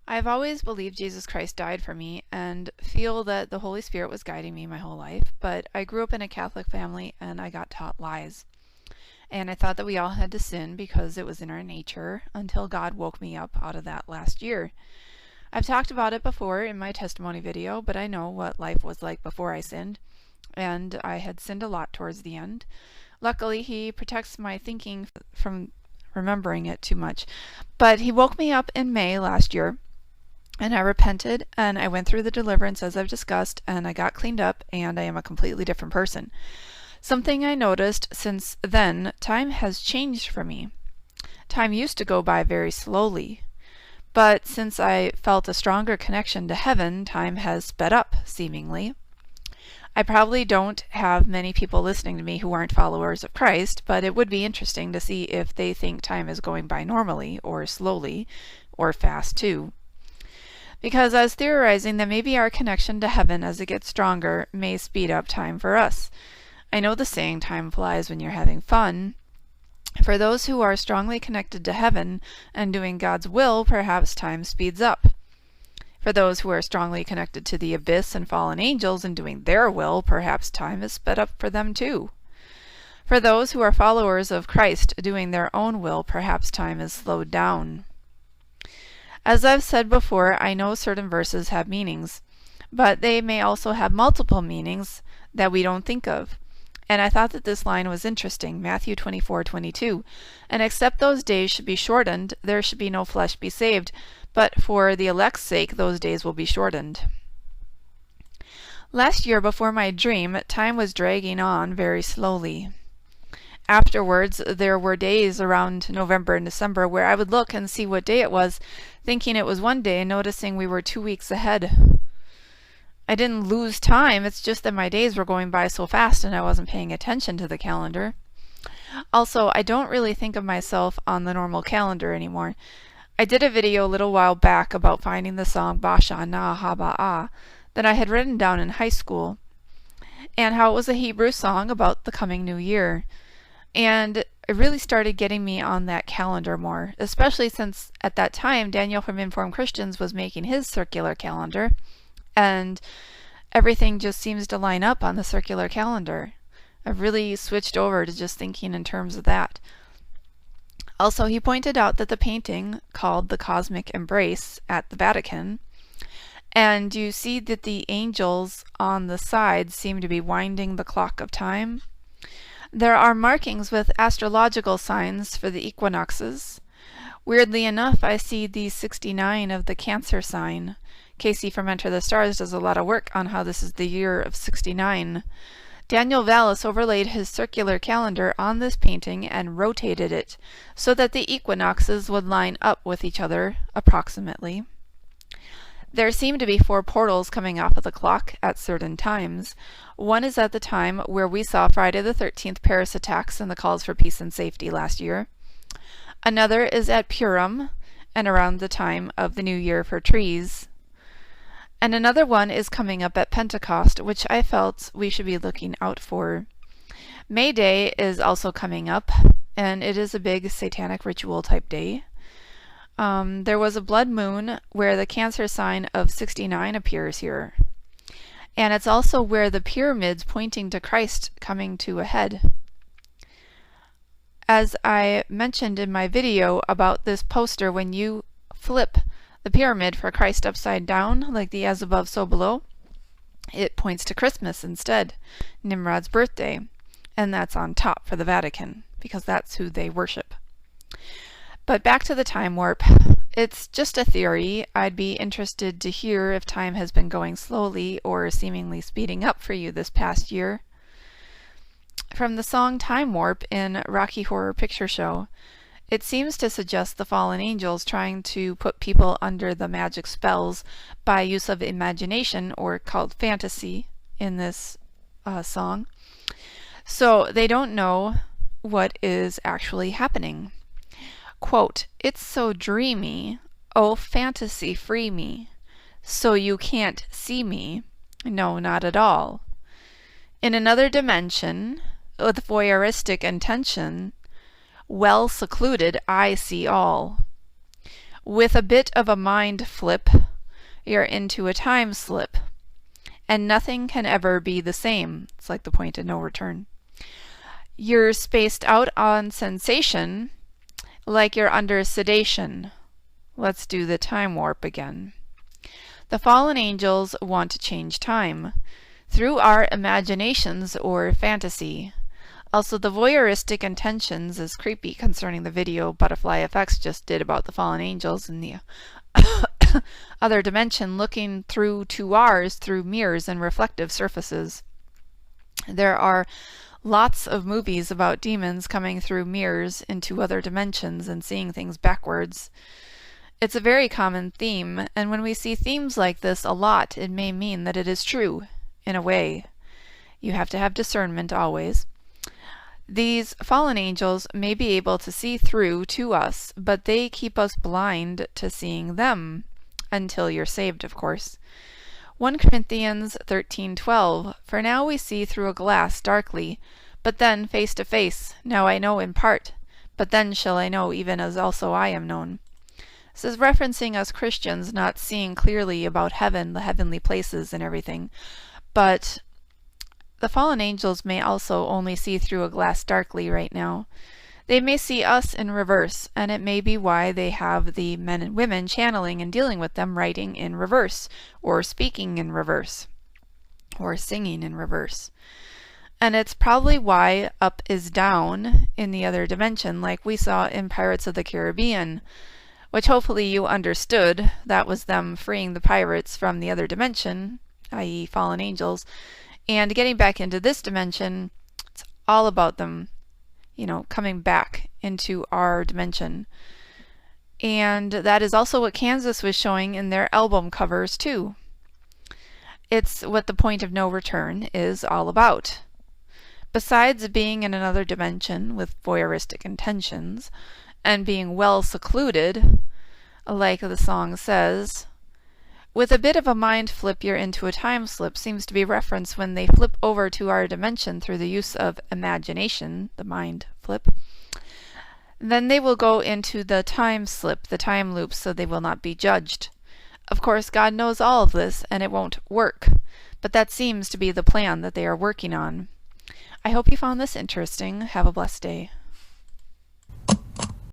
I've always believed Jesus Christ died for me and feel that the Holy Spirit was guiding me my whole life, but I grew up in a Catholic family and I got taught lies. And I thought that we all had to sin because it was in our nature until God woke me up out of that last year. I've talked about it before in my testimony video, but I know what life was like before I sinned, and I had sinned a lot towards the end. Luckily, He protects my thinking from remembering it too much. But He woke me up in May last year, and I repented, and I went through the deliverance as I've discussed, and I got cleaned up, and I am a completely different person. Something I noticed since then, time has changed for me. Time used to go by very slowly, but since I felt a stronger connection to heaven, time has sped up, seemingly. I probably don't have many people listening to me who aren't followers of Christ, but it would be interesting to see if they think time is going by normally, or slowly, or fast too. Because I was theorizing that maybe our connection to heaven as it gets stronger may speed up time for us. I know the saying, time flies when you're having fun. For those who are strongly connected to heaven and doing God's will, perhaps time speeds up. For those who are strongly connected to the abyss and fallen angels and doing their will, perhaps time is sped up for them too. For those who are followers of Christ doing their own will, perhaps time is slowed down. As I've said before, I know certain verses have meanings, but they may also have multiple meanings that we don't think of. And I thought that this line was interesting, Matthew 24:22. And except those days should be shortened, there should be no flesh be saved, but for the elect's sake those days will be shortened. Last year, before my dream, time was dragging on very slowly. Afterwards, there were days around November and December where I would look and see what day it was, thinking it was one day and noticing we were 2 weeks ahead. I didn't lose time, it's just that my days were going by so fast and I wasn't paying attention to the calendar. Also, I don't really think of myself on the normal calendar anymore. I did a video a little while back about finding the song Basha Na Haba'a that I had written down in high school, and how it was a Hebrew song about the coming new year. And it really started getting me on that calendar more, especially since at that time Daniel from Informed Christians was making his circular calendar, and everything just seems to line up on the circular calendar. I've really switched over to just thinking in terms of that. Also, he pointed out that the painting called The Cosmic Embrace at the Vatican, and you see that the angels on the sides seem to be winding the clock of time. There are markings with astrological signs for the equinoxes. Weirdly enough, I see the 69 of the Cancer sign. Casey from Enter the Stars does a lot of work on how this is the year of 69. Daniel Vallis overlaid his circular calendar on this painting and rotated it so that the equinoxes would line up with each other, approximately. There seem to be 4 portals coming off of the clock at certain times. One is at the time where we saw Friday the 13th Paris attacks and the calls for peace and safety last year. Another is at Purim and around the time of the New Year for trees. And another one is coming up at Pentecost, which I felt we should be looking out for. May Day is also coming up, and it is a big satanic ritual type day. There was a blood moon where the Cancer sign of 69 appears here. And it's also where the pyramids pointing to Christ coming to a head. As I mentioned in my video about this poster, when you flip the pyramid for Christ upside down, like the as above so below, it points to Christmas instead, Nimrod's birthday. And that's on top for the Vatican, because that's who they worship. But back to the time warp. It's just a theory. I'd be interested to hear if time has been going slowly or seemingly speeding up for you this past year. From the song Time Warp in Rocky Horror Picture Show, it seems to suggest the fallen angels trying to put people under the magic spells by use of imagination, or called fantasy in this song. So they don't know what is actually happening. Quote, "It's so dreamy, oh fantasy free me, so you can't see me, no not at all. In another dimension, with voyeuristic intention, well secluded I see all. With a bit of a mind flip, you're into a time slip. And nothing can ever be the same. It's like the point of no return. You're spaced out on sensation, like you're under sedation. Let's do the time warp again. The fallen angels want to change time through our imaginations or fantasy. Also, the voyeuristic intentions is creepy concerning the video Butterfly FX just did about the fallen angels in the other dimension looking through to ours through mirrors and reflective surfaces. There are lots of movies about demons coming through mirrors into other dimensions and seeing things backwards. It's a very common theme, and when we see themes like this a lot, it may mean that it is true, in a way. You have to have discernment always. These fallen angels may be able to see through to us, but they keep us blind to seeing them, until you're saved, of course. 1 Corinthians 13:12, For now we see through a glass darkly, but then face to face. Now I know in part, but then shall I know even as also I am known. This is referencing us Christians not seeing clearly about heaven, the heavenly places and everything, but the fallen angels may also only see through a glass darkly right now. They may see us in reverse, and it may be why they have the men and women channeling and dealing with them writing in reverse, or speaking in reverse, or singing in reverse. And it's probably why up is down in the other dimension, like we saw in Pirates of the Caribbean, which hopefully you understood. That was them freeing the pirates from the other dimension, i.e. fallen angels, and getting back into this dimension. It's all about them, coming back into our dimension. And that is also what Kansas was showing in their album covers too. It's what the point of no return is all about. Besides being in another dimension with voyeuristic intentions and being well secluded, like the song says, with a bit of a mind flip you're into a time slip seems to be referenced when they flip over to our dimension through the use of imagination, the mind flip. Then they will go into the time slip, the time loop, so they will not be judged. Of course, God knows all of this, and it won't work, but that seems to be the plan that they are working on. I hope you found this interesting. Have a blessed day.